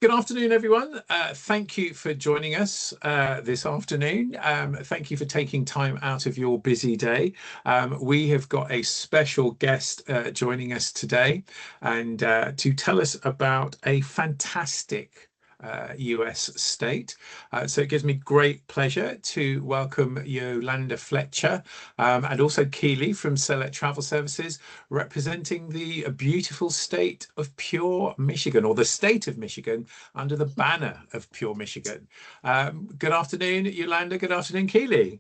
Good afternoon, everyone. Thank you for joining us this afternoon. Thank you for taking time out of your busy day. We have got a special guest joining us today and to tell us about a fantastic US state. So it gives me great pleasure to welcome Yolanda Fletcher and also Keely from Select Travel Services, representing the beautiful state of Pure Michigan, or the state of Michigan, under the banner of Pure Michigan. Good afternoon, Yolanda. Good afternoon, Keely.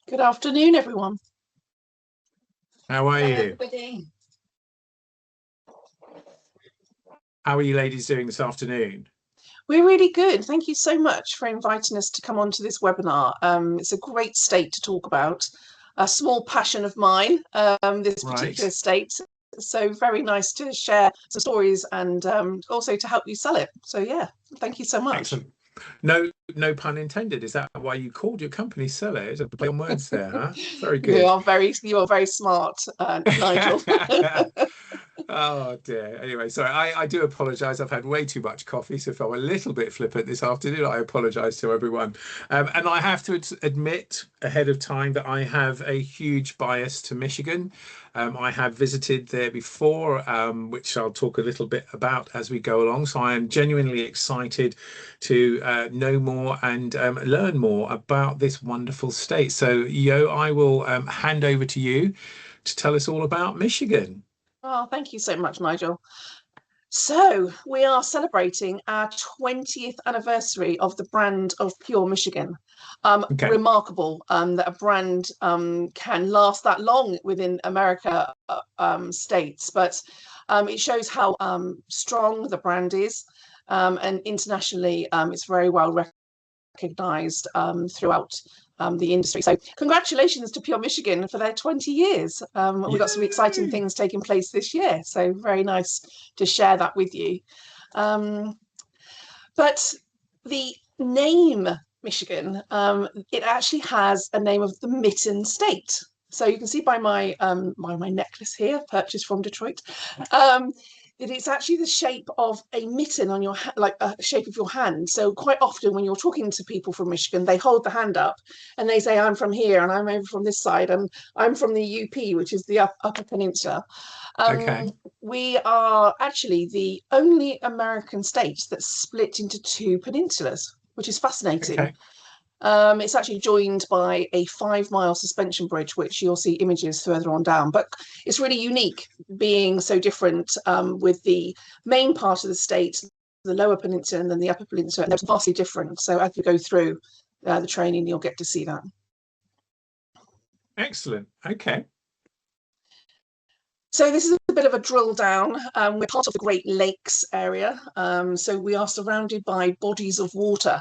Good afternoon, everyone. How are you? Everybody. How are you ladies doing this afternoon? We're really good. Thank you so much for inviting us to come onto this webinar. It's a great state to talk about. A small passion of mine, this particular state. So very nice to share some stories and also to help you sell it. So yeah, thank you so much. Excellent. No pun intended. Is that why you called your company Sell It? It's a play on words there, huh? Very good. You are very smart, Nigel. Oh dear. Anyway, sorry, I do apologize. I've had way too much coffee, so if I'm a little bit flippant this afternoon, I apologize to everyone. And I have to admit ahead of time that I have a huge bias to Michigan. I have visited there before, which I'll talk a little bit about as we go along. So I am genuinely excited to know more and learn more about this wonderful state. So, Yo, I will hand over to you to tell us all about Michigan. Oh, thank you so much, Nigel. So we are celebrating our 20th anniversary of the brand of Pure Michigan. Okay. Remarkable that a brand can last that long within America states, but it shows how strong the brand is, and internationally it's very well recognized throughout the industry. So congratulations to Pure Michigan for their 20 years. We've got some exciting things taking place this year. So very nice to share that with you. But the name Michigan, it actually has a name of the Mitten State. So you can see by my my necklace here, purchased from Detroit, that it's actually the shape of a mitten on your like a shape of your hand. So quite often when you're talking to people from Michigan, they hold the hand up and they say, I'm from here and I'm over from this side and I'm from the UP, which is the Upper Peninsula. Okay. We are actually the only American state that's split into two peninsulas, which is fascinating. Okay. It's actually joined by a 5-mile suspension bridge, which you'll see images further on down. But it's really unique being so different, with the main part of the state, the Lower Peninsula, and then the Upper Peninsula. And they're vastly different. So as you go through the training, you'll get to see that. Excellent. Okay. So this is a bit of a drill down. We're part of the Great Lakes area. So we are surrounded by bodies of water.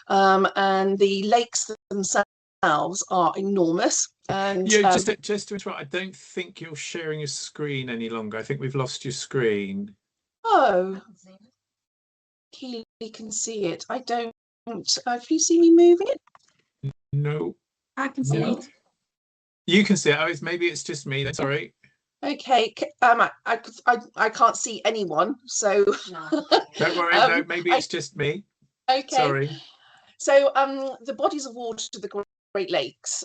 And the lakes themselves are enormous. And Yeah, just to interrupt, I don't think you're sharing your screen any longer. I think we've lost your screen. Oh, Keely can see it. I don't. If you see me moving it? No. I can see it. You can see it. Oh, maybe it's just me. That's all right. Okay. I can't see anyone. So No. Don't worry. No, maybe it's just me. okay. Sorry. So the bodies of water to the Great Lakes,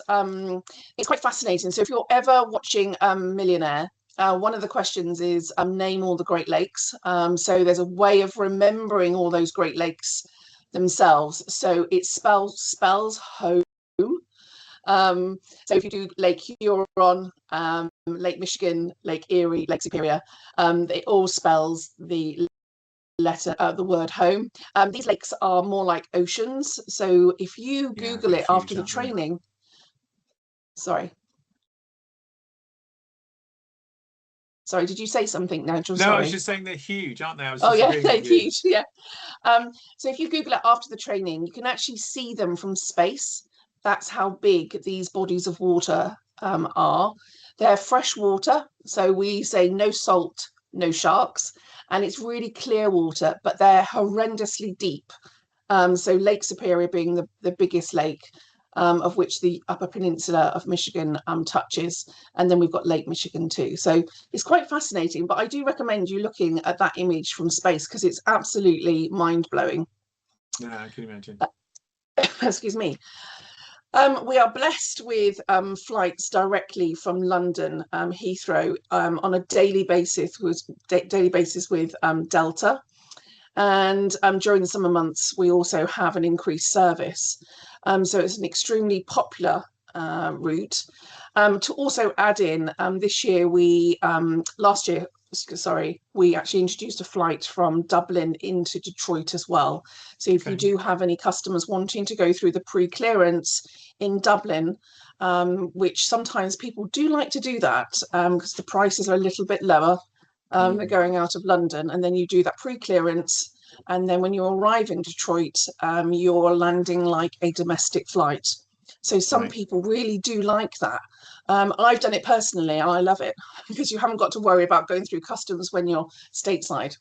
it's quite fascinating. So if you're ever watching Millionaire, one of the questions is name all the Great Lakes. So there's a way of remembering all those Great Lakes themselves. So it spells home. So if you do Lake Huron, Lake Michigan, Lake Erie, Lake Superior, it all spells the letter, the word home. These lakes are more like oceans. So if you Google it after the training, sorry, did you say something, Nigel? No, Sorry. I was just saying they're huge, aren't they? I was Oh yeah, just they're huge. Yeah. So if you Google it after the training, you can actually see them from space. That's how big these bodies of water are. They're fresh water, so we say no salt, no sharks, and it's really clear water, but they're horrendously deep. So Lake Superior being the biggest lake, of which the Upper Peninsula of Michigan touches, and then we've got Lake Michigan too. So it's quite fascinating, but I do recommend you looking at that image from space because it's absolutely mind-blowing. Yeah, I can imagine. Excuse me. We are blessed with flights directly from London Heathrow on a daily basis with Delta. And during the summer months, we also have an increased service. So it's an extremely popular route. To also add in, this year last year, sorry, we actually introduced a flight from Dublin into Detroit as well. So if you do have any customers wanting to go through the pre-clearance in Dublin, which sometimes people do like to do that because the prices are a little bit lower. They're going out of London, and then you do that pre-clearance, and then when you arrive in Detroit, you're landing like a domestic flight. So some people really do like that. I've done it personally, and I love it because you haven't got to worry about going through customs when you're stateside.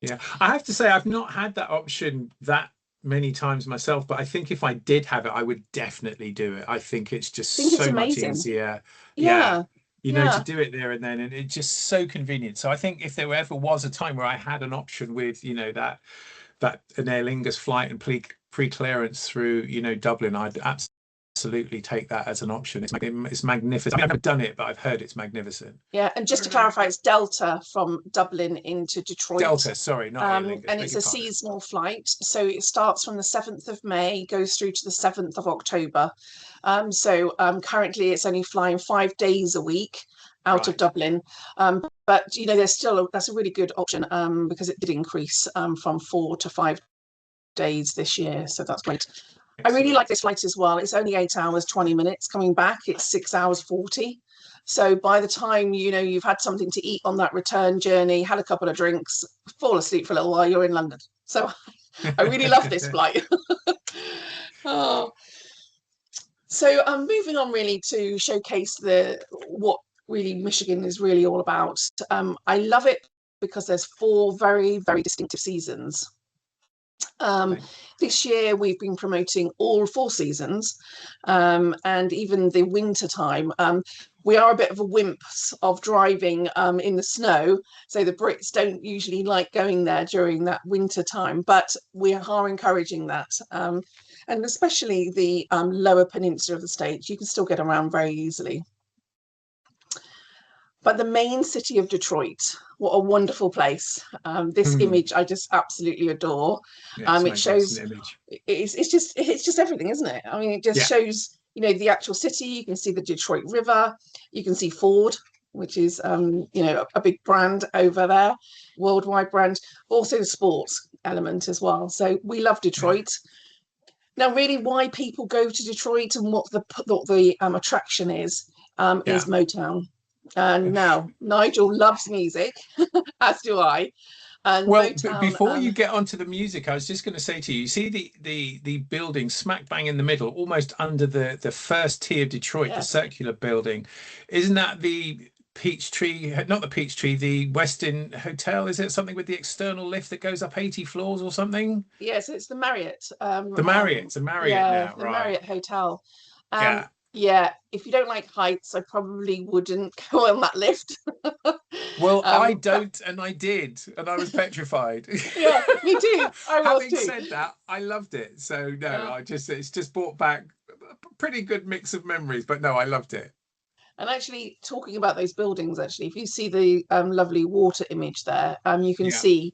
Yeah, I have to say I've not had that option that many times myself, but I think if I did have it, I would definitely do it. I think it's just so much easier. Yeah. You know, to do it there and then, and it's just so convenient. So I think if there ever was a time where I had an option with, you know, that an Aer Lingus flight and pre-clearance through, you know, Dublin, I'd absolutely take that as an option. It's magnificent. I mean, I've never done it, but I've heard it's magnificent. Yeah, and just to clarify, it's Delta from Dublin into Detroit. Delta, sorry, not Aer Lingus. And it's a seasonal flight, so it starts from the 7th of May, goes through to the 7th of October. Currently it's only flying 5 days a week out of Dublin, but you know, that's a really good option because it did increase from 4 to 5 days this year, so that's great. Excellent. I really like this flight as well. It's only 8 hours 20 minutes coming back. It's 6 hours 40. So by the time, you know, you've had something to eat on that return journey, had a couple of drinks, fall asleep for a little while, you're in London. So I really love this flight. Oh. So I'm moving on really to showcase what really Michigan is really all about. I love it because there's 4 very, very distinctive seasons. This year we've been promoting all 4 seasons, and even the winter time. We are a bit of a wimps of driving in the snow, so the Brits don't usually like going there during that winter time, but we are encouraging that. And especially the lower peninsula of the state, you can still get around very easily. But the main city of Detroit, what a wonderful place. This image I just absolutely adore. It shows it's just everything, isn't it? I mean, it just shows, you know, the actual city. You can see the Detroit River, you can see Ford, which is you know, a big brand over there, worldwide brand, also the sports element as well. So we love Detroit. Now, really, why people go to Detroit and what the attraction is Motown. And now Nigel loves music, as do I. And well, Motown, before you get onto the music, I was just going to say to you, see the building smack bang in the middle, almost under the first T of Detroit, the circular building. Isn't that the Peachtree, not the Peachtree, the Westin Hotel? Is it something with the external lift that goes up 80 floors or something? Yes, it's the Marriott. The Marriott now, the Marriott Hotel. Yeah, if you don't like heights, I probably wouldn't go on that lift. Well, I don't, and I did, and I was petrified. Yeah, me too. Having said that, I loved it. So no, it's just brought back a pretty good mix of memories. But no, I loved it. And actually, talking about those buildings, actually, if you see the lovely water image there, you can see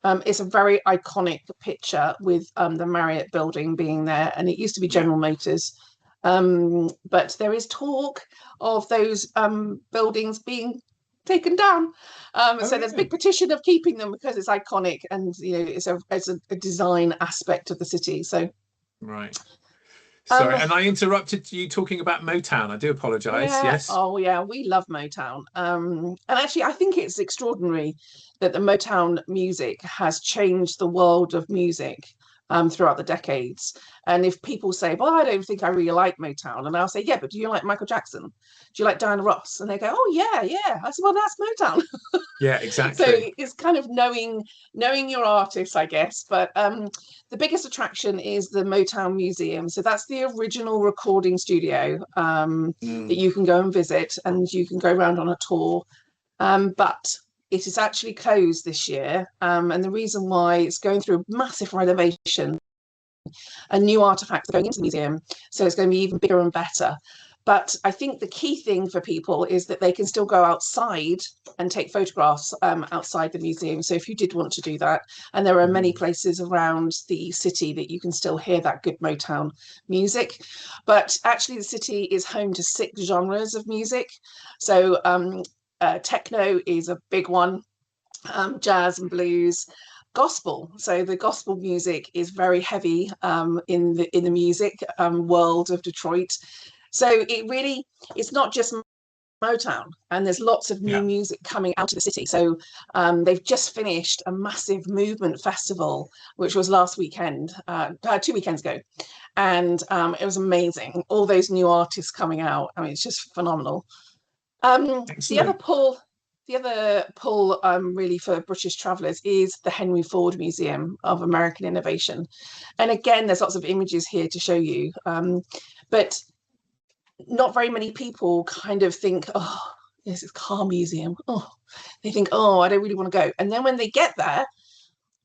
it's a very iconic picture with the Marriott building being there, and it used to be General Motors. But there is talk of those buildings being taken down. So there's a big petition of keeping them because it's iconic, and you know, it's a design aspect of the city. So sorry, and I interrupted you talking about Motown. I do apologize. Yes. Oh yeah, we love Motown. And actually I think it's extraordinary that the Motown music has changed the world of music. throughout the decades. And if people say, well, I don't think I really like Motown, and I'll say, yeah, but do you like Michael Jackson? Do you like Diana Ross? And they go, oh yeah. I said, well, that's Motown. Yeah, So exactly. it's kind of knowing your artists, I guess. But the biggest attraction is the Motown Museum. So that's the original recording studio that you can go and visit, and you can go around on a tour. But it is actually closed this year, and the reason why, it's going through a massive renovation, and new artifacts are going into the museum, so it's going to be even bigger and better. But I think the key thing for people is that they can still go outside and take photographs outside the museum. So if you did want to do that, and there are many places around the city that you can still hear that good Motown music. But actually, the city is home to 6 genres of music. So techno is a big one, jazz and blues, gospel. So the gospel music is very heavy in the music world of Detroit. So it's not just Motown, and there's lots of new Yeah. music coming out of the city. So they've just finished a massive movement festival, which was last weekend, 2 weekends ago, and it was amazing. All those new artists coming out. I mean, it's just phenomenal. The other Excellent. pull, really for British travellers is the Henry Ford Museum of American Innovation. And again, there's lots of images here to show you. But not very many people kind of think, oh, this is a car museum. Oh, they think, oh, I don't really want to go. And then when they get there,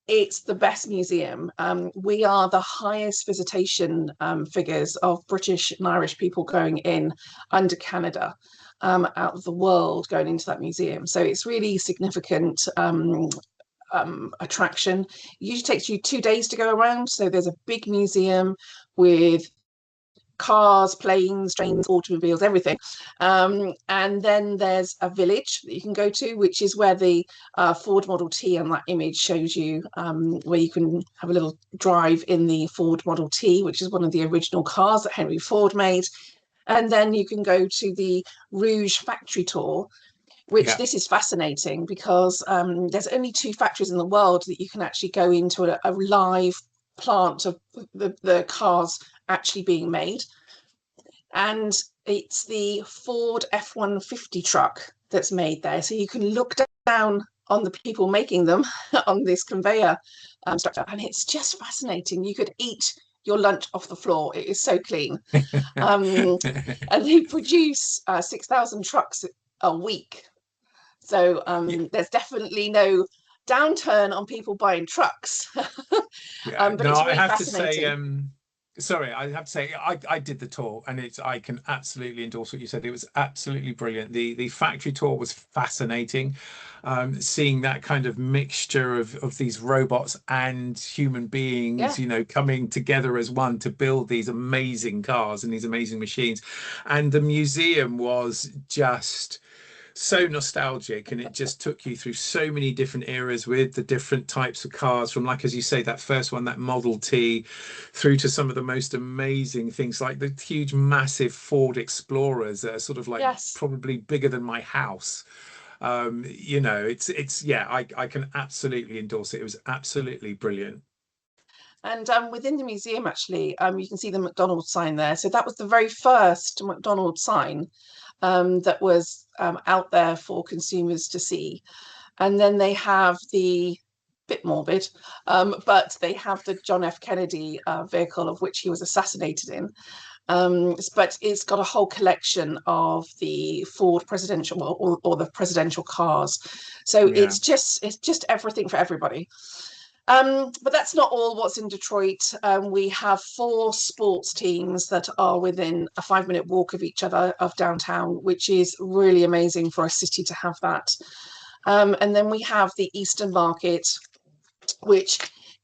it's the best museum. We are the highest visitation figures of British and Irish people going in under Canada, out of the world going into that museum. So it's really significant attraction. It usually takes you 2 days to go around. So there's a big museum with cars, planes, trains, automobiles, everything. And then there's a village that you can go to, which is where the Ford Model T on that image shows you, where you can have a little drive in the Ford Model T, which is one of the original cars that Henry Ford made. And then you can go to the Rouge factory tour, which Yeah. this is fascinating because there's only 2 factories in the world that you can actually go into a live plant of the cars actually being made. And it's the Ford F-150 truck that's made there. So you can look down on the people making them on this conveyor structure. And it's just fascinating. You could eat your lunch off the floor. It is so clean. And they produce 6,000 trucks a week. So there's definitely no downturn on people buying trucks. Yeah, But no, it's I really have to say, fascinating. sorry, I have to say, I did the tour, and I can absolutely endorse what you said. It was absolutely brilliant. The factory tour was fascinating. Seeing that kind of mixture of these robots and human beings, Yeah. you know, coming together as one to build these amazing cars and these amazing machines. And the museum was just so nostalgic, and it just took you through so many different eras with the different types of cars, from, like, as you say, that first one, that Model T, through to some of the most amazing things like the huge massive Ford Explorers that are sort of like Yes. probably bigger than my house. You know, it's yeah, I can absolutely endorse it. It was absolutely brilliant. And within the museum, actually, you can see the McDonald's sign there. So that was the very first McDonald's sign that was out there for consumers to see. And then they have the, bit morbid, but they have the John F. Kennedy vehicle, of which he was assassinated in. But it's got a whole collection of the Ford presidential, or the presidential cars. So Yeah. it's just everything for everybody. But that's not all what's in Detroit. We have 4 sports teams that are within a 5-minute walk of each other of downtown, which is really amazing for a city to have that. And then we have the Eastern Market, which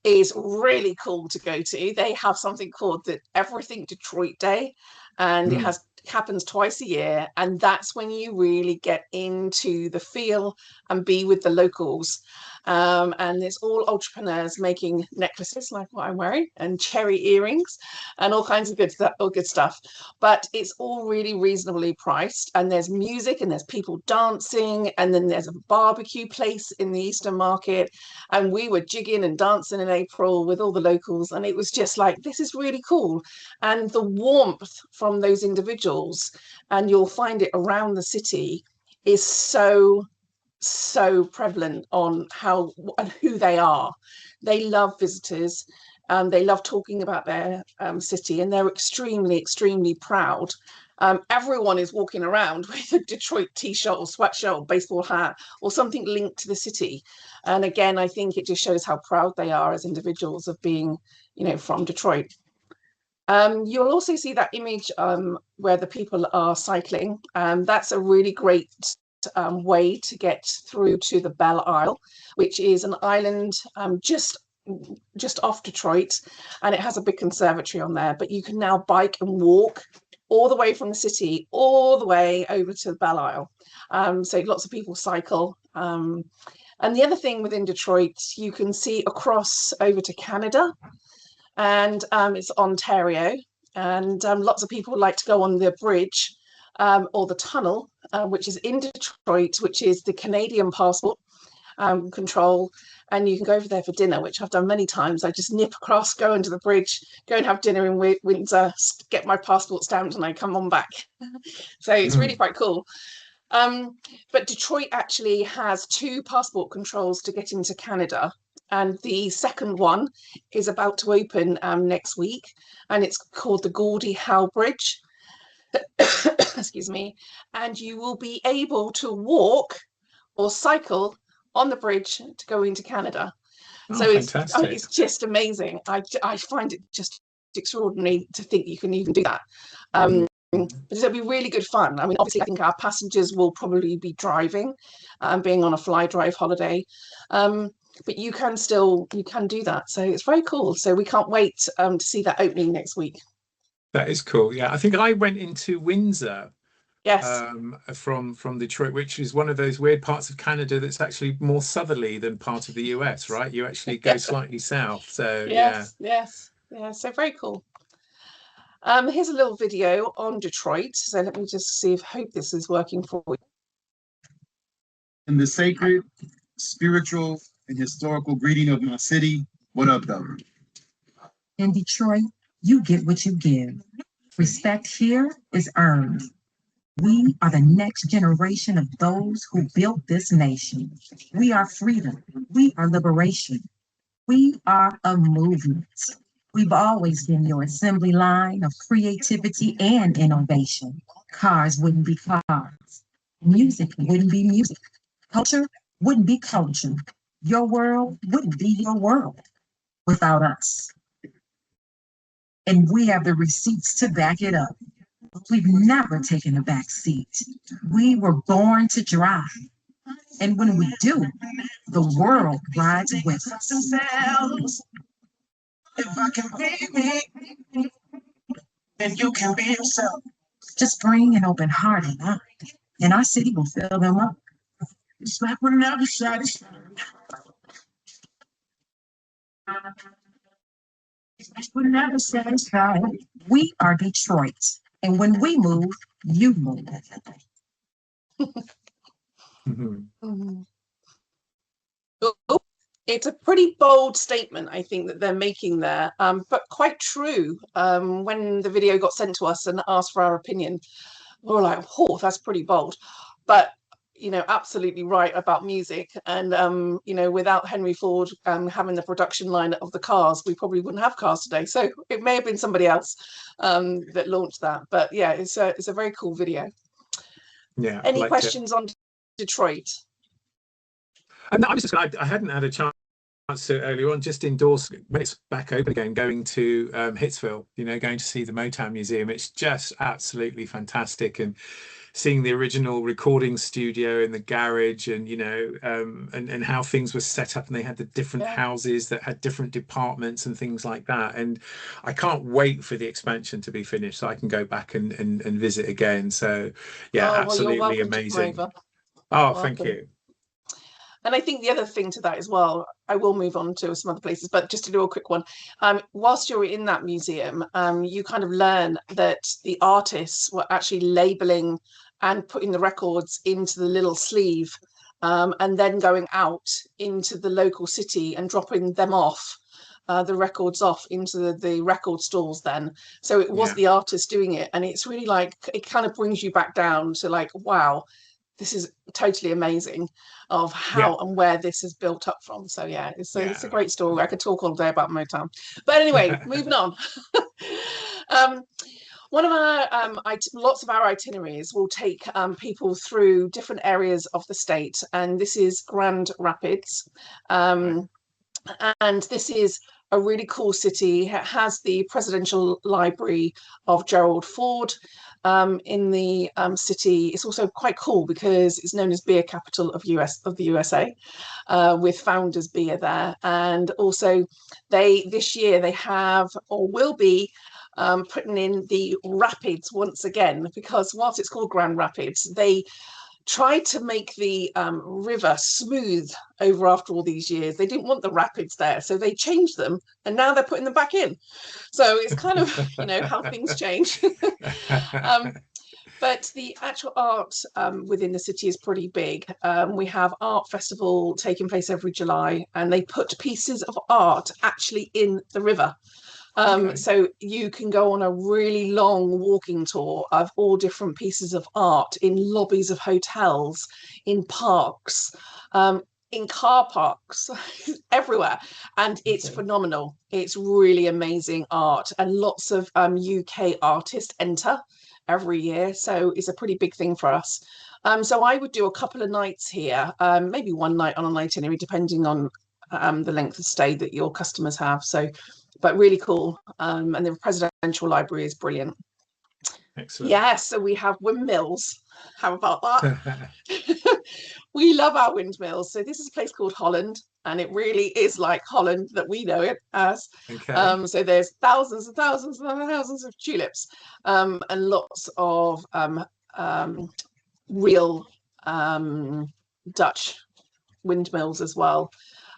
is really cool to go to. They have something called the Everything Detroit Day, and it Mm. happens twice a year. And that's when you really get into the feel and be with the locals. And it's all entrepreneurs making necklaces like what I'm wearing and cherry earrings and all kinds of good stuff. But it's all really reasonably priced, and there's music and there's people dancing, and then there's a barbecue place in the Eastern Market, and we were jigging and dancing in April with all the locals, and it was just like, this is really cool. And the warmth from those individuals, and you'll find it around the city, is so prevalent on how and who they are. They love visitors, they love talking about their city, and they're extremely proud. Everyone is walking around with a Detroit t-shirt or sweatshirt or baseball hat or something linked to the city. And again, I think it just shows how proud they are as individuals of being, you know, from Detroit. You'll also see that image where the people are cycling. That's a really great way to get through to the Belle Isle, which is an island just off Detroit, and it has a big conservatory on there. But you can now bike and walk all the way from the city all the way over to the Belle Isle. So lots of people cycle. And the other thing within Detroit, you can see across over to Canada, and it's Ontario, and lots of people like to go on the bridge or the tunnel, which is in Detroit, which is the Canadian passport control, and you can go over there for dinner, which I've done many times. I just nip across, go under the bridge, go and have dinner in Windsor, get my passport stamped, and I come on back. So it's really quite cool. But Detroit actually has 2 passport controls to get into Canada, and the second one is about to open next week, and it's called the Gordie Howe Bridge. Excuse me. And you will be able to walk or cycle on the bridge to go into Canada. Oh, so fantastic. it's just amazing. I find it just extraordinary to think you can even do that. But it'll be really good fun. I mean, obviously, I think our passengers will probably be driving, being on a fly drive holiday. But you can do that. So it's very cool. So we can't wait to see that opening next week. That is cool. Yeah, I think I went into Windsor Yes. From Detroit, which is one of those weird parts of Canada that's actually more southerly than part of the US, right? You actually go slightly south. So yes, yeah. So very cool. Here's a little video on Detroit. So let me just see if hope this is working for you. In the sacred, spiritual, and historical greeting of my city, what up, though? In Detroit, you get what you give. Respect here is earned. We are the next generation of those who built this nation. We are freedom. We are liberation. We are a movement. We've always been your assembly line of creativity and innovation. Cars wouldn't be cars. Music wouldn't be music. Culture wouldn't be culture. Your world wouldn't be your world without us. And we have the receipts to back it up. We've never taken a back seat. We were born to drive. And when we do, the world rides with us. If I can be me, then you can be yourself. Just bring an open heart and mind, and our city will fill them up. It's like we're never satisfied. It's like we're never satisfied. We are Detroit, and when we move, you move. Oh, it's a pretty bold statement, I think, that they're making there, but quite true. When the video got sent to us and asked for our opinion, we were like, oh, that's pretty bold. But, you know, absolutely right about music. And, you know, without Henry Ford having the production line of the cars, we probably wouldn't have cars today. So it may have been somebody else that launched that. But yeah, it's a very cool video. Yeah. Any questions on Detroit? And I was just, I hadn't had a chance to earlier on just endorse when it's back open again, going to Hitsville, you know, going to see the Motown Museum. It's just absolutely fantastic, and seeing the original recording studio in the garage, and you know, and how things were set up, and they had the different houses that had different departments and things like that. And I can't wait for the expansion to be finished so I can go back and visit again. So yeah, absolutely amazing. Oh, thank you. And I think the other thing to that as well, I will move on to some other places, but just to do a quick one, whilst you're in that museum, you kind of learn that the artists were actually labeling and putting the records into the little sleeve, and then going out into the local city and dropping them off, the records off into the record stalls then. So it was the artist doing it, and it's really like, it kind of brings you back down to like, wow, this is totally amazing of how and where this is built up from. So yeah, it's a great story. I could talk all day about Motown, but anyway, moving on. One of our lots of our itineraries will take people through different areas of the state, and this is Grand Rapids, and this is a really cool city. It has the Presidential Library of Gerald Ford in the city. It's also quite cool because it's known as beer capital of the USA, with Founders Beer there. And also this year they have, or will be, putting in the rapids once again, because whilst it's called Grand Rapids, they tried to make the river smooth over after all these years. They didn't want the rapids there, so they changed them, and now they're putting them back in. So it's kind of, how things change. But the actual art within the city is pretty big. We have Art Festival taking place every July, and they put pieces of art actually in the river. So you can go on a really long walking tour of all different pieces of art in lobbies of hotels, in parks, in car parks, everywhere. And it's phenomenal. It's really amazing art, and lots of UK artists enter every year. So it's a pretty big thing for us. So I would do a couple of nights here, maybe one night on an itinerary, depending on the length of stay that your customers have. So, but really cool. And the Presidential Library is brilliant. Excellent. Yes, so we have windmills. How about that? We love our windmills. So this is a place called Holland, and it really is like Holland that we know it as. So there's thousands and thousands and thousands of tulips, and lots of real Dutch windmills as well.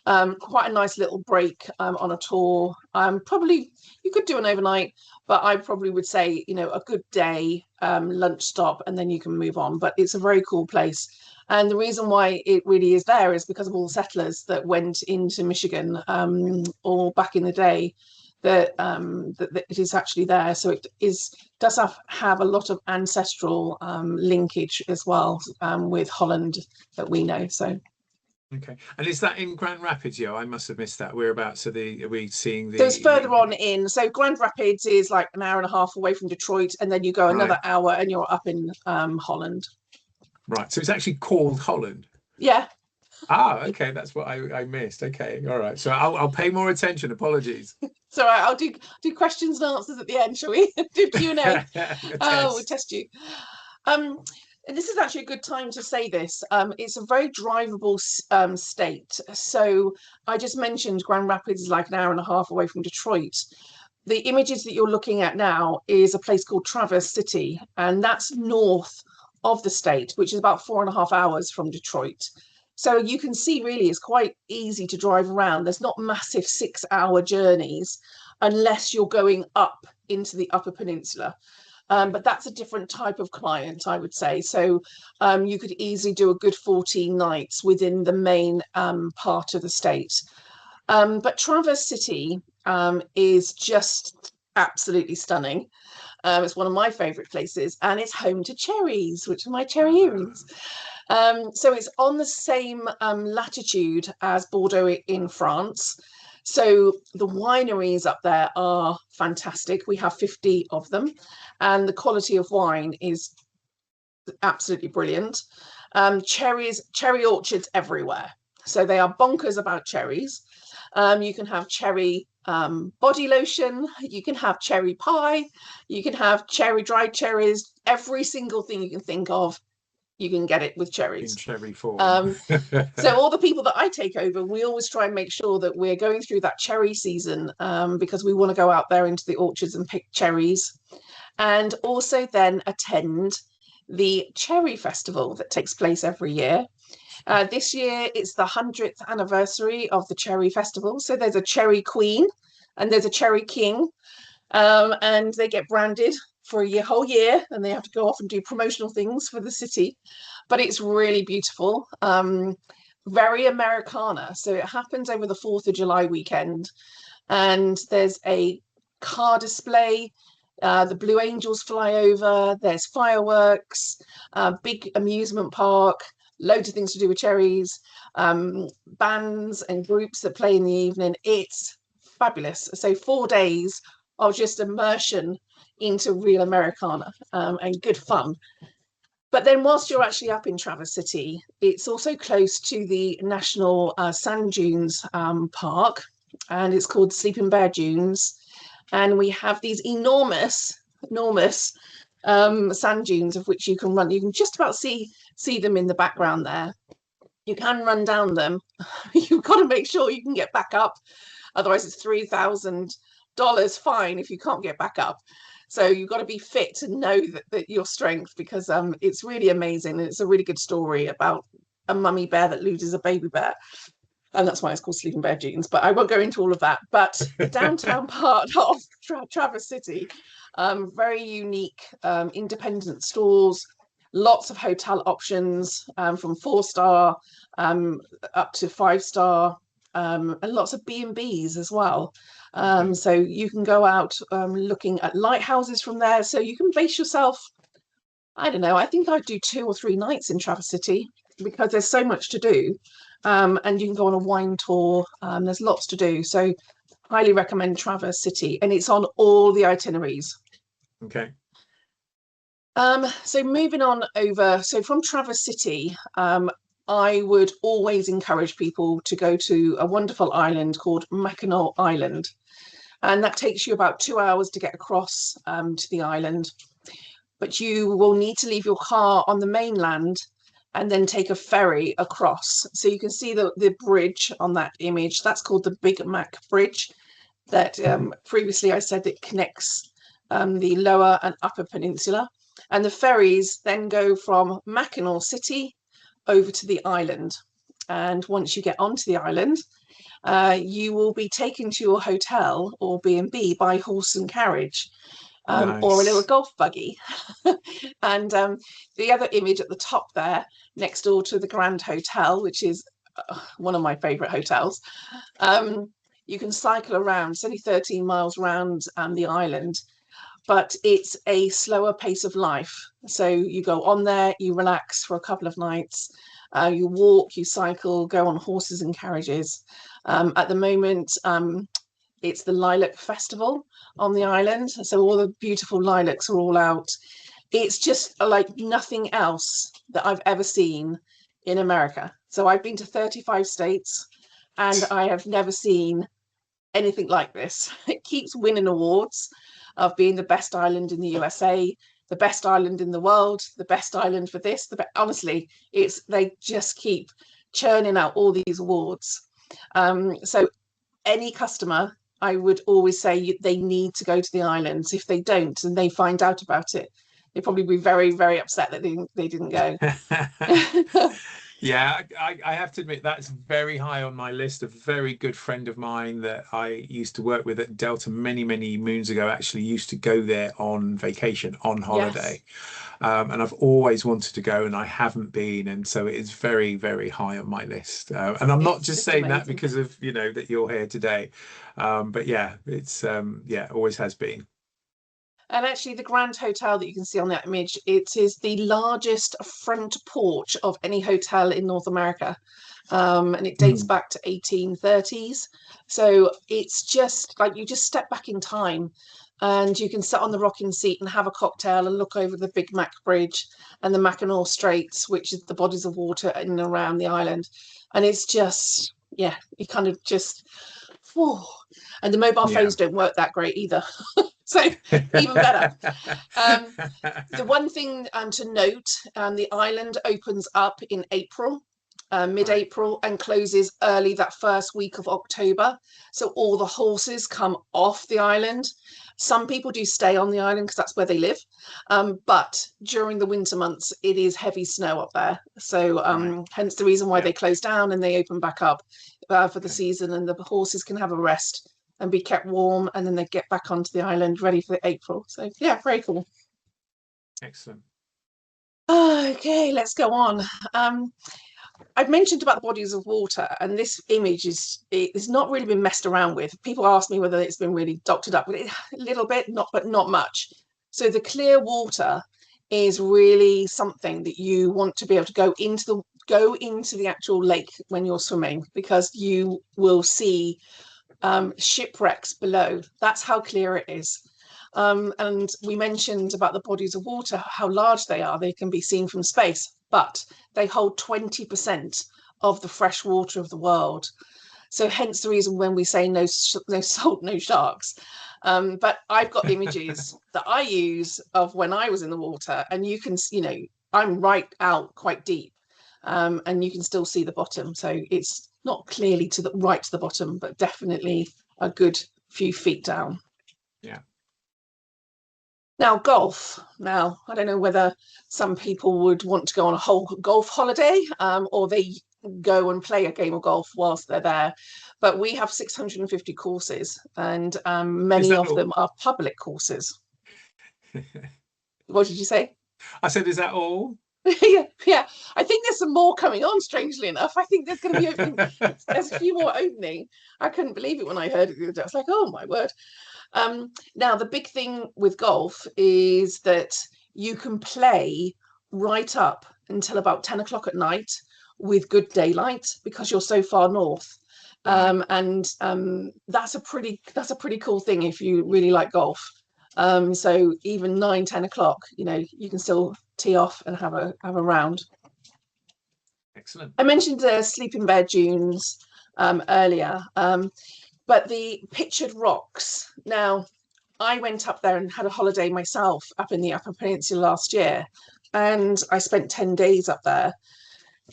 Quite a nice little break on a tour. Probably you could do an overnight, but I probably would say, a good day, lunch stop, and then you can move on. But it's a very cool place. And the reason why it really is there is because of all the settlers that went into Michigan, or back in the day, that it is actually there. So it does have a lot of ancestral linkage as well, with Holland that we know. So. Okay, and is that in Grand Rapids? Yeah, I must have missed that. Whereabouts are we seeing the? So it's further on in. So Grand Rapids is like an hour and a half away from Detroit, and then you go another hour, and you're up in Holland. Right. So it's actually called Holland. Yeah. Ah, okay. That's what I missed. Okay, all right. So I'll pay more attention. Apologies. So I'll do questions and answers at the end, shall we? Do Q&A. Oh, we'll test you. And this is actually a good time to say this. It's a very drivable state. So I just mentioned Grand Rapids is like an hour and a half away from Detroit. The images that you're looking at now is a place called Traverse City, and that's north of the state, which is about 4.5 hours from Detroit. So you can see really it's quite easy to drive around. There's not massive 6-hour journeys unless you're going up into the Upper Peninsula. But that's a different type of client, I would say. So you could easily do a good 14 nights within the main part of the state. But Traverse City is just absolutely stunning. It's one of my favorite places, and it's home to cherries, which are my cherry earrings. So it's on the same latitude as Bordeaux in France. So the wineries up there are fantastic. We have 50 of them, and the quality of wine is absolutely brilliant. Cherry orchards everywhere. So they are bonkers about cherries. You can have cherry body lotion, you can have cherry pie, you can have dried cherries, every single thing you can think of, you can get it with cherries. In cherry form. So all the people that I take over, we always try and make sure that we're going through that cherry season, because we want to go out there into the orchards and pick cherries, and also then attend the cherry festival that takes place every year. This year it's the 100th anniversary of the Cherry Festival. So there's a Cherry Queen and there's a Cherry King, and they get branded for a whole year, and they have to go off and do promotional things for the city. But it's really beautiful, very Americana. So it happens over the 4th of July weekend, and there's a car display. The Blue Angels fly over. There's fireworks, big amusement park, loads of things to do with cherries, bands and groups that play in the evening. It's fabulous. So 4 days of just immersion into real Americana, and good fun. But then whilst you're actually up in Traverse City, it's also close to the National Sand Dunes Park, and it's called Sleeping Bear Dunes. And we have these enormous sand dunes of which you can run. You can just about see them in the background there. You can run down them. You've got to make sure you can get back up. Otherwise it's $3,000 fine if you can't get back up. So you've got to be fit to know that your strength, because it's really amazing. And it's a really good story about a mummy bear that loses a baby bear. And that's why it's called Sleeping Bear Dunes. But I won't go into all of that. But the downtown part of Traverse City, very unique, independent stores, lots of hotel options, from 4-star up to 5-star, and lots of B&Bs as well. So you can go out looking at lighthouses from there. So you can base yourself, I don't know, I think I'd do 2 or 3 nights in Traverse City because there's so much to do. And you can go on a wine tour. There's lots to do. So highly recommend Traverse City, and it's on all the itineraries. Okay. So moving on over, so from Traverse City, I would always encourage people to go to a wonderful island called Mackinac Island. And that takes you about 2 hours to get across to the island. But you will need to leave your car on the mainland and then take a ferry across. So you can see the bridge on that image. That's called the Big Mac Bridge. That previously I said it connects the lower and upper peninsula. And the ferries then go from Mackinac City over to the island. And once you get onto the island, you will be taken to your hotel or B&B by horse and carriage. Nice. Or a little golf buggy. And the other image at the top there, next door to the Grand Hotel, which is one of my favourite hotels, you can cycle around. It's only 13 miles around the island, but it's a slower pace of life. So you go on there, you relax for a couple of nights, you walk, you cycle, go on horses and carriages. At the moment, it's the Lilac Festival on the island. So all the beautiful lilacs are all out. It's just like nothing else that I've ever seen in America. So I've been to 35 states and I have never seen anything like this. It keeps winning awards of being the best island in the USA, the best island in the world, the best island for this. Honestly, they just keep churning out all these awards. So any customer, I would always say they need to go to the islands. If they don't and they find out about it, they'd probably be very, very upset that they didn't go. Yeah, I have to admit that's very high on my list. A very good friend of mine that I used to work with at Delta many, many moons ago actually used to go there on vacation, on holiday. Yes. And I've always wanted to go and I haven't been. And so it is very, very high on my list. And I'm not just saying that because of, that you're here today. But yeah, it's, always has been. And actually the Grand Hotel that you can see on that image, it is the largest front porch of any hotel in North America. And it dates back to 1830s. So it's just like you just step back in time and you can sit on the rocking seat and have a cocktail and look over the Big Mac Bridge and the Mackinac Straits, which is the bodies of water in and around the island. And it's just, you kind of just, whew. And the mobile phones don't work that great either. So even better. The one thing to note, the island opens up in April, mid-April, and closes early that first week of October. So all the horses come off the island. Some people do stay on the island because that's where they live. But during the winter months, it is heavy snow up there. So hence the reason why they close down and they open back up for the season, and the horses can have a rest and be kept warm, and then they get back onto the island ready for April. So yeah, very cool. Excellent. Okay, let's go on. I've mentioned about the bodies of water, and this image it's not really been messed around with. People ask me whether it's been really doctored up, but a little bit, but not much. So the clear water is really something that you want to be able to go into the actual lake when you're swimming, because you will see shipwrecks below. That's how clear it is. And we mentioned about the bodies of water, how large they are. They can be seen from space, but they hold 20% of the fresh water of the world. So hence the reason when we say no salt, no sharks. But I've got images that I use of when I was in the water, and you can, I'm right out quite deep, and you can still see the bottom. So it's not clearly to the right to the bottom, but definitely a good few feet down. Yeah. Now, golf. Now, I don't know whether some people would want to go on a whole golf holiday, or they go and play a game of golf whilst they're there. But we have 650 courses, and many of them are public courses. What did you say? I said, is that all? yeah. I think there's some more coming on, strangely enough. I think there's going to be opening. There's a few more opening. I couldn't believe it when I heard it. I was like, oh my word. Now, the big thing with golf is that you can play right up until about 10 o'clock at night with good daylight, because you're so far north. And that's a pretty cool thing if you really like golf. So even 9-10 o'clock, you can still tee off and have a round. Excellent. I mentioned the Sleeping Bear Dunes earlier. But the Pictured Rocks. Now, I went up there and had a holiday myself up in the Upper Peninsula last year, and I spent 10 days up there.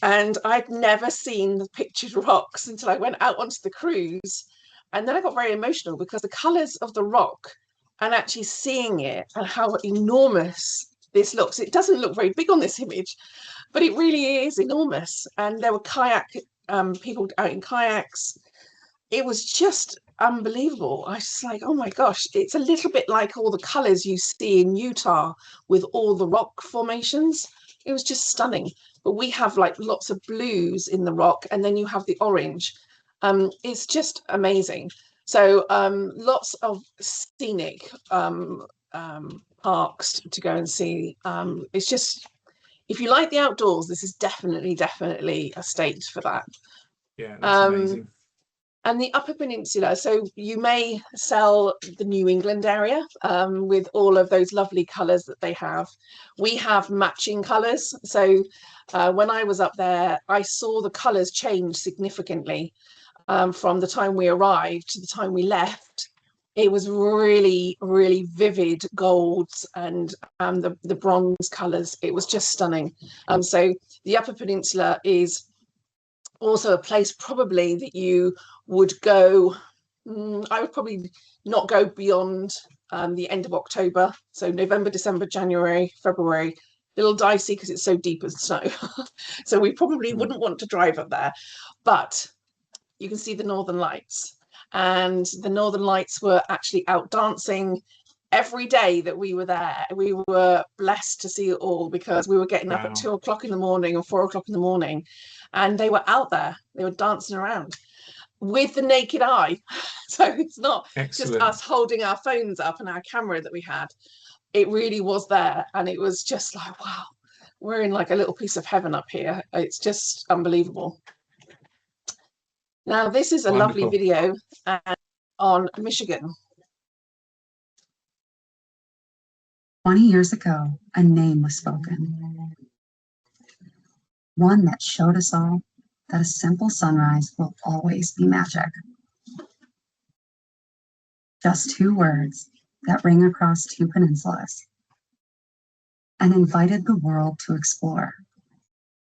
And I'd never seen the Pictured Rocks until I went out onto the cruise. And then I got very emotional because the colours of the rock, and actually seeing it and how enormous this looks. It doesn't look very big on this image, but it really is enormous. And there were people out in kayaks. It was just unbelievable. I was just like, oh my gosh, it's a little bit like all the colors you see in Utah with all the rock formations. It was just stunning. But we have like lots of blues in the rock, and then you have the orange. It's just amazing. So lots of scenic parks to go and see. It's just, if you like the outdoors, this is definitely a state for that. Yeah, that's amazing. And the Upper Peninsula, so you may sell the New England area with all of those lovely colours that they have. We have matching colours. So when I was up there, I saw the colours change significantly from the time we arrived to the time we left. It was really, really vivid golds and the bronze colours. It was just stunning. So the Upper Peninsula is also a place probably that you would go. I would probably not go beyond the end of October. So November, December, January, February, a little dicey because it's so deep in snow. So we probably wouldn't want to drive up there, but you can see the Northern Lights, and the Northern Lights were actually out dancing every day that we were there. We were blessed to see it all because we were getting up at 2 o'clock in the morning or 4 o'clock in the morning, and they were out there. They were dancing around with the naked eye. So it's not just us holding our phones up and our camera that we had. It really was there, and it was just like, wow, we're in like a little piece of heaven up here. It's just unbelievable. Now, this is a lovely video on Michigan. 20 years ago, a name was spoken. One that showed us all that a simple sunrise will always be magic. Just 2 words that ring across 2 peninsulas, and invited the world to explore,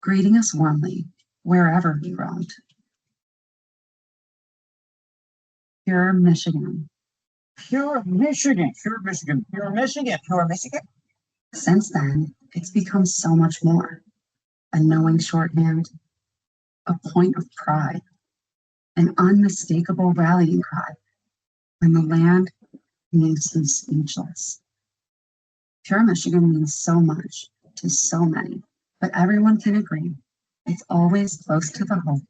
greeting us warmly wherever we roamed. Pure Michigan, Pure Michigan, pure Michigan, pure Michigan, pure Michigan. Since then, it's become so much more. A knowing shorthand, a point of pride, an unmistakable rallying cry when the land leaves you speechless. Pure Michigan means so much to so many, but everyone can agree it's always close to the hope,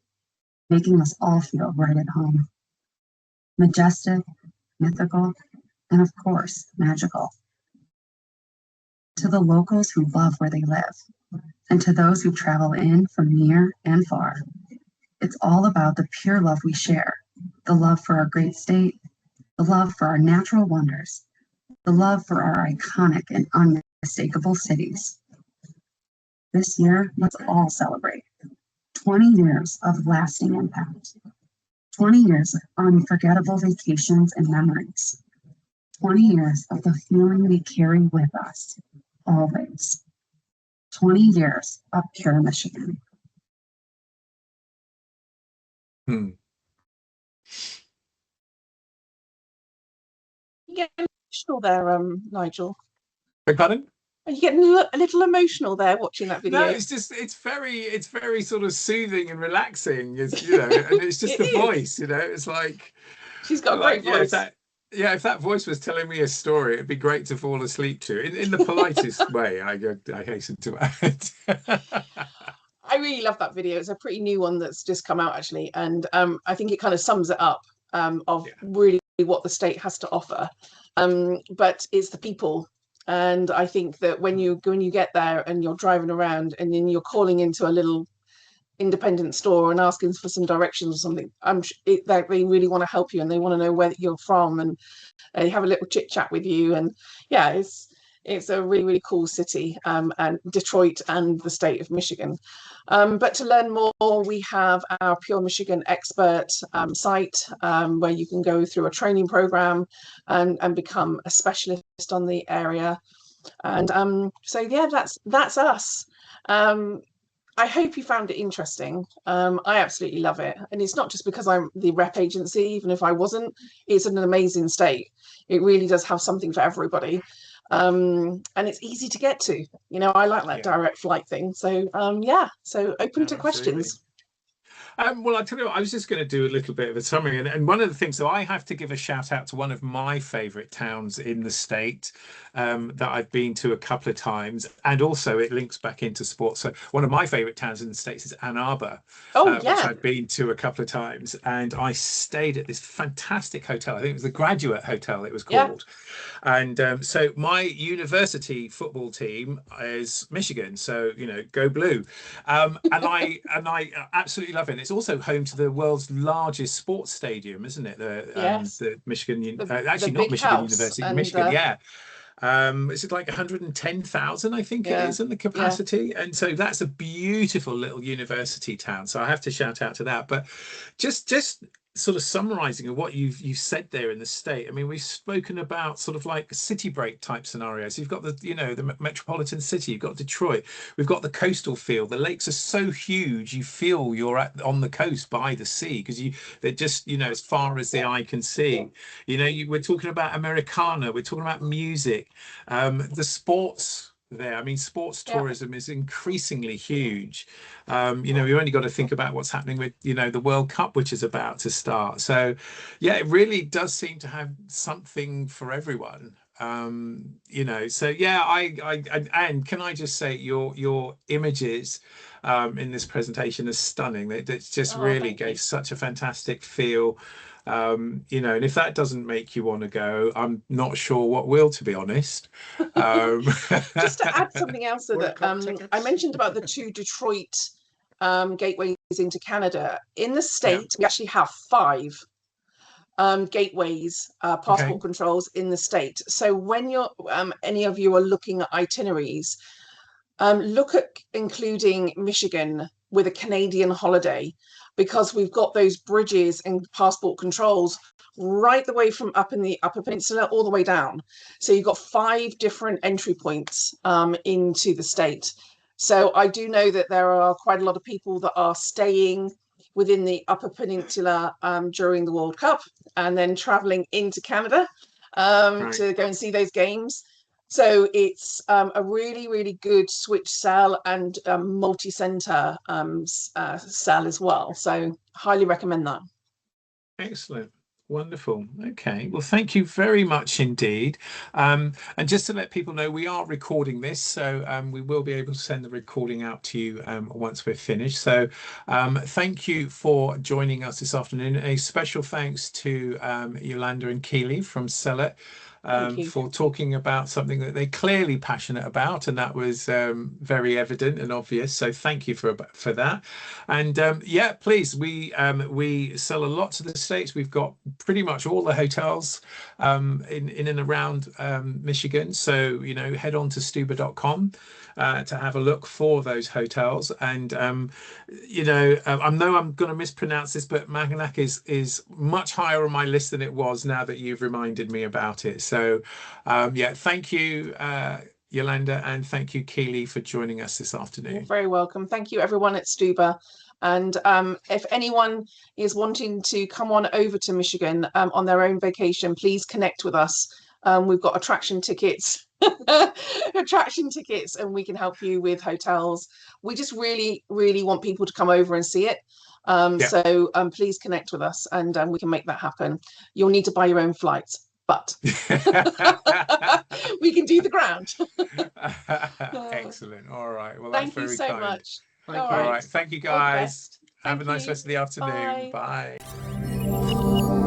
making us all feel right at home. Majestic, mythical, and of course, magical. To the locals who love where they live, and to those who travel in from near and far, it's all about the pure love we share, the love for our great state, the love for our natural wonders, the love for our iconic and unmistakable cities. This year, let's all celebrate 20 years of lasting impact, 20 years of unforgettable vacations and memories, 20 years of the feeling we carry with us, always. 20 years of pure Michigan. Hmm. You get emotional there, Nigel. Beg pardon? Are you getting a little emotional there watching that video? No, it's very sort of soothing and relaxing. It's, you know, and it's just It the is. voice, you know. It's like She's got a like, great voice. if that voice was telling me a story, it'd be great to fall asleep to. In the politest way, I hasten to add. I really love that video. It's a pretty new one that's just come out actually, and I think it kind of sums it up of really what the state has to offer. But it's the people. And I think that when you get there and you're driving around and then you're calling into a little independent store and asking for some directions or something, they really want to help you and they want to know where you're from, and they have a little chit chat with you. And yeah, it's a really, really cool city, and Detroit and the state of Michigan. But to learn more, we have our Pure Michigan Expert site, where you can go through a training program and become a specialist on the area. And so yeah, that's us. I hope you found it interesting. I absolutely love it. And it's not just because I'm the rep agency, even if I wasn't, it's an amazing state. It really does have something for everybody. And it's easy to get to. You know, I like that direct flight thing. So yeah, so open to questions. Well, I'll tell you what, I was just going to do a little bit of a summary. And one of the things, so I have to give a shout out to one of my favourite towns in the state that I've been to a couple of times. And also it links back into sports. So one of my favourite towns in the States is Ann Arbor, which I've been to a couple of times. And I stayed at this fantastic hotel. I think it was the Graduate Hotel it was called. And so my university football team is Michigan. So, you know, go blue. And I absolutely love it. It's also home to the world's largest sports stadium, isn't it? The Michigan, actually not Michigan University, Michigan, is it like 110,000, I think it is in the capacity? And so that's a beautiful little university town. So I have to shout out to that. But just sort of summarizing what you've said there in the state. I mean, we've spoken about sort of like city break type scenarios. You've got the metropolitan city, you've got Detroit, we've got the coastal feel. The lakes are so huge, you feel you're on the coast by the sea, because they're just, as far as the eye can see. We're talking about Americana, we're talking about music, the sports there. I mean, sports tourism is increasingly huge. We've only got to think about what's happening with, the World Cup, which is about to start. So, yeah, it really does seem to have something for everyone. So yeah, and can I just say your images in this presentation are stunning. It just really gave such a fantastic feel. And if that doesn't make you want to go, I'm not sure what will, to be honest. Just to add something else, that I mentioned about the 2 Detroit gateways into Canada. In the state, we actually have 5 gateways, passport controls in the state. So when you're any of you are looking at itineraries, look at including Michigan with a Canadian holiday, because we've got those bridges and passport controls right the way from up in the Upper Peninsula all the way down. So you've got 5 different entry points into the state. So I do know that there are quite a lot of people that are staying within the Upper Peninsula during the World Cup and then traveling into Canada. Right. to go and see those games. So it's a really, really good switch cell and multi-center cell as well. So highly recommend that. Excellent. Wonderful. Okay. Well, thank you very much indeed. And just to let people know, we are recording this, so we will be able to send the recording out to you once we're finished. So thank you for joining us this afternoon. A special thanks to Yolanda and Keely from Sell.it for talking about something that they're clearly passionate about, and that was very evident and obvious. So thank you for that. And yeah, please, we sell a lot to the States. We've got pretty much all the hotels in and around Michigan. So, you know, head on to stuba.com to have a look for those hotels. And, you know, I know I'm going to mispronounce this, but Mackinac is much higher on my list than it was now that you've reminded me about it. So, yeah, thank you, Yolanda, and thank you, Keely, for joining us this afternoon. You're very welcome. Thank you, everyone at Stuba. And if anyone is wanting to come on over to Michigan on their own vacation, please connect with us. We've got attraction tickets, and we can help you with hotels. We just really, really want people to come over and see it. So please connect with us, and we can make that happen. You'll need to buy your own flights, but we can do the ground. Excellent. All right. Well, thank that's very you so kind. much. All right. Thank you, guys. Have a nice rest of the afternoon. Bye. Bye.